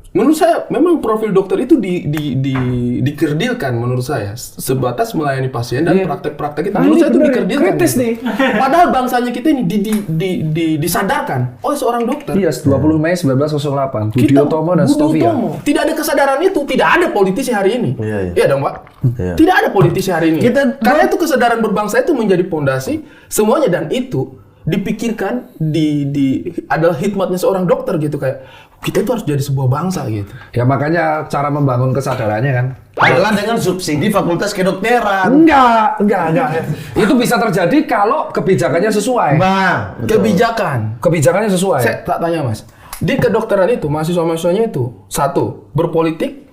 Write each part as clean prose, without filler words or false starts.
menurut saya memang profil dokter itu dikerdilkan menurut saya sebatas melayani pasien dan praktek-praktek itu menurut saya itu dikerdilkan. Kritis gitu. nih. Padahal bangsanya kita ini disadarkan oleh seorang dokter. Iya, 20 Mei 1908. Budi Utomo dan Stovia. Tidak ada kesadaran itu, tidak ada politisi hari ini. Iya dong, Pak. Iya. Tidak ada politisi hari ini. Karena itu kesadaran berbangsa itu menjadi pondasi semuanya dan itu dipikirkan adalah hikmatnya seorang dokter gitu kayak kita itu harus jadi sebuah bangsa gitu. Ya makanya cara membangun kesadarannya kan adalah dengan subsidi fakultas kedokteran. Enggak. Itu bisa terjadi kalau kebijakannya sesuai. Bang, Kebijakannya sesuai. Saya tak tanya Mas, di kedokteran itu mahasiswa-mahasiswanya itu satu berpolitik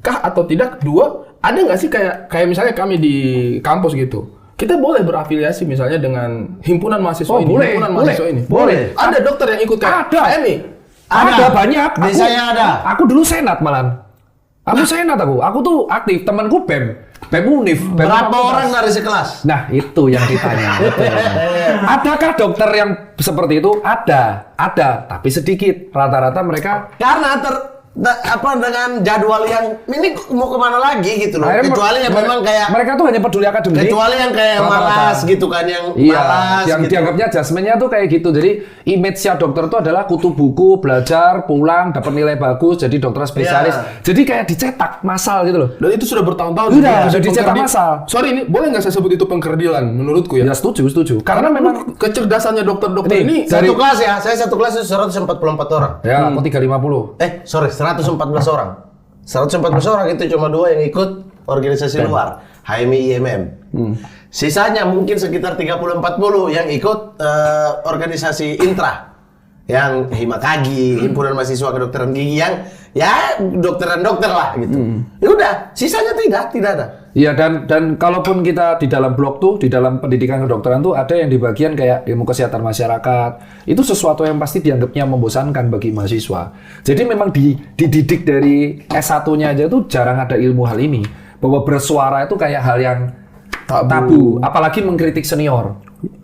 kah atau tidak? Dua, ada nggak sih kayak misalnya kami di kampus gitu? Kita boleh berafiliasi misalnya dengan himpunan mahasiswa mahasiswa ini. Boleh. Ada dokter yang ikut kayak HMI. Ada banyak. Di saya ada. Aku dulu senat malah. Aku tuh aktif. Temanku BEM UNIF. Berapa orang dari sekelas? Nah, itu yang ditanya. Adakah dokter yang seperti itu? Ada, tapi sedikit. Rata-rata mereka Karena dengan jadwal yang ini mau kemana lagi gitu loh. Kecuali yang memang kayak mereka tuh hanya peduli akademik. Kecuali yang kayak malas gitu kan, yang malas yang gitu. dianggapnya adjustment-nya tuh kayak gitu. Jadi image-nya dokter tuh adalah kutu buku, belajar, pulang, dapat nilai bagus, jadi dokter spesialis. Jadi kayak dicetak massal gitu loh. Dan itu sudah bertahun-tahun. Udah dicetak massal. Sorry ini boleh nggak saya sebut itu pengkerdilan menurutku ya? Ya setuju. Karena memang kecerdasannya dokter-dokter ini satu kelas ya, saya satu kelas itu 144 orang. Ya, aku 350. Sorry, 114 orang. 114 orang itu cuma 2 yang ikut organisasi luar, HMI IMM. Sisanya mungkin sekitar 30-40 yang ikut organisasi intra. Yang Himakagi, Himpunan Mahasiswa Kedokteran Gigi yang ya dokteran-dokter lah gitu. Ya udah, sisanya tidak ada. Iya dan kalaupun kita di dalam blog tuh, di dalam pendidikan kedokteran tuh ada yang di bagian kayak ilmu kesehatan masyarakat. Itu sesuatu yang pasti dianggapnya membosankan bagi mahasiswa. Jadi memang dididik dari S1-nya aja tuh jarang ada ilmu hal ini. Bahwa bersuara itu kayak hal yang tabu. Apalagi mengkritik senior.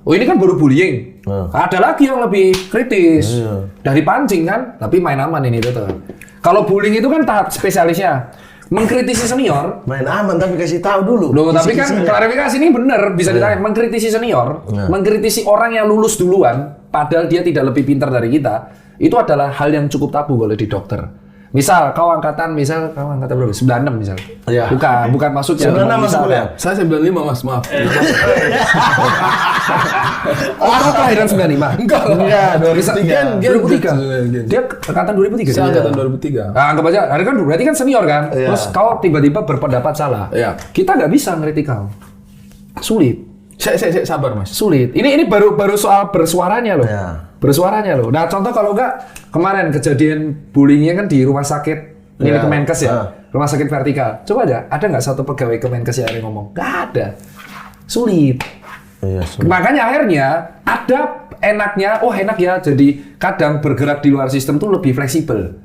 Oh ini kan baru bullying. Ada lagi yang lebih kritis. Dari pancing kan, tapi main aman ini tetap. Kalau bullying itu kan tahap spesialisnya. Mengkritisi senior, main aman tapi kasih tahu dulu. Loh, tapi kan klarifikasi ini benar bisa ditanya. Mengkritisi senior, mengkritisi orang yang lulus duluan, padahal dia tidak lebih pintar dari kita, itu adalah hal yang cukup tabu kalau di dokter. Misal kau angkatan berapa? 96 misal. Iya. Bukan maksudnya. 96 masuk kuliah. Saya 95 Mas, maaf. Orang kelahiran 95? Enggak, 2003. Dia angkatan 2003. Saya angkatan 2003. Nah, anggap aja, hari kan berarti kan senior kan? Iya. Terus kau tiba-tiba berpendapat salah. Iya. Kita nggak bisa ngeritik kau. Sulit. Saya sabar Mas. Sulit. Ini baru soal bersuaranya loh. Ya. Bersuaranya loh. Nah, contoh kalau enggak kemarin kejadian bullyingnya kan di rumah sakit ini Kemenkes ya. Rumah sakit vertikal. Coba aja, ada nggak satu pegawai Kemenkes yang ngomong? Nggak ada. Sulit. Iya, Makanya akhirnya ada enaknya, enak ya. Jadi kadang bergerak di luar sistem tuh lebih fleksibel.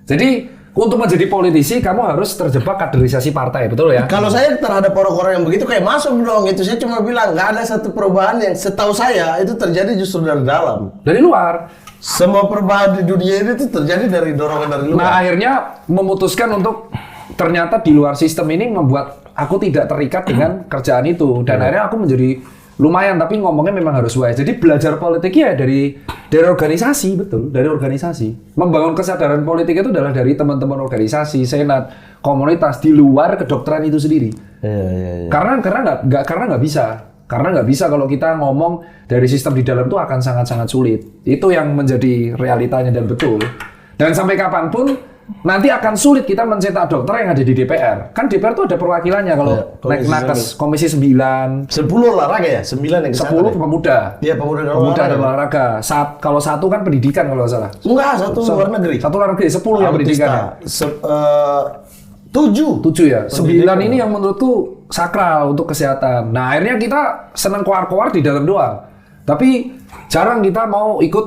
Jadi untuk menjadi politisi, kamu harus terjebak kaderisasi partai, betul ya? Kalau saya terhadap orang-orang yang begitu kayak masuk dong, itu saya cuma bilang nggak ada satu perubahan yang setahu saya itu terjadi justru dari dalam. Dari luar. Semua perubahan di dunia ini tuh terjadi dari dorongan dari luar. Nah akhirnya memutuskan untuk ternyata di luar sistem ini membuat aku tidak terikat dengan kerjaan itu dan akhirnya aku menjadi lumayan tapi ngomongnya memang harus wise. Jadi belajar politik ya dari organisasi, betul, dari organisasi. Membangun kesadaran politik itu adalah dari teman-teman organisasi, senat, komunitas di luar kedokteran itu sendiri. Iya. Karena nggak bisa. Karena nggak bisa kalau kita ngomong dari sistem di dalam itu akan sangat-sangat sulit. Itu yang menjadi realitanya dan betul. Dan sampai kapanpun nanti akan sulit kita mencetak dokter yang ada di DPR. Kan DPR itu ada perwakilannya kalau naik nakes Komisi 9. 10 olahraga ya? 9 yang kesana. 10 pemuda. Iya, pemuda dan olahraga. Kalau 1 kan pendidikan kalau nggak salah. Enggak, 1 luar negeri. 1 luar negeri, 10 yang pendidikannya. 7 ya. 9 ini yang menurutku sakral untuk kesehatan. Nah, akhirnya kita senang koar-koar di dalam doang. Tapi jarang kita mau ikut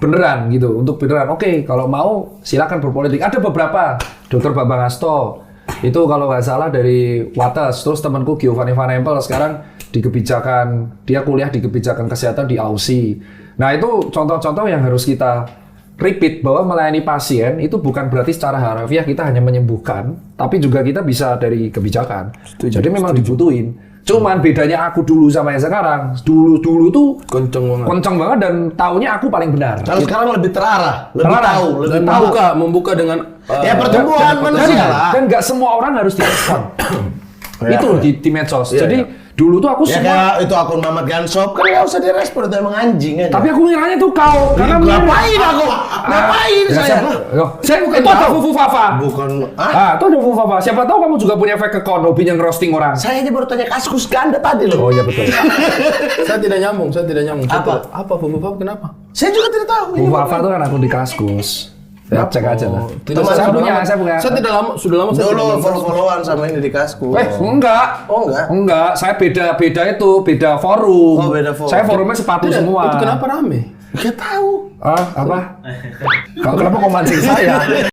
beneran gitu, untuk beneran. Oke, kalau mau silakan berpolitik. Ada beberapa, Dr. Bambang Hasto, itu kalau nggak salah dari Wates, terus temanku Giovanni Van Empel sekarang di kebijakan, dia kuliah di kebijakan kesehatan di AUSI. Nah itu contoh-contoh yang harus kita repeat bahwa melayani pasien itu bukan berarti secara harfiah kita hanya menyembuhkan, tapi juga kita bisa dari kebijakan. Jadi memang dibutuhin. Cuman bedanya aku dulu sama yang sekarang. Dulu tuh kenceng banget dan taunya aku paling benar. Kalau sekarang lebih terarah, lebih tahu, lebih Dan tahu. membuka dengan Ya pertumbuhan manusia lah. Dan nggak semua orang harus direspon. Itu di medsos. Jadi dulu tuh aku Ya semua. kayak itu akun Mamat Ganshop kan nggak usah direspon, itu emang anjing aja. Tapi aku ngiranya tuh kau karena ngapain aku? Ngapain saya? Saya bukan itu ada Fufu Fafa. Bukan. Itu ada Fufu Fafa. Siapa tahu kamu juga punya fake account hobinya ngerosting orang. Saya aja baru tanya Kaskus ke Anda tadi loh. Oh iya betul. Saya tidak nyambung. Apa? Apa Fufu Fafa kenapa? Saya juga tidak tahu. Fufu Fafa tuh kan akun di Kaskus. Ya, cek aja lah. Tidak, saya punya. Saya tidak lama, sudah lama saya Dulu tidak main follow-followan sama ini di Kaskus. Enggak. Oh enggak? Enggak, saya beda forum. Oh, beda forum. Saya forumnya sepatu Tidak, semua. Itu kenapa rame? Nggak tahu. Apa? Kenapa kau mancing saya?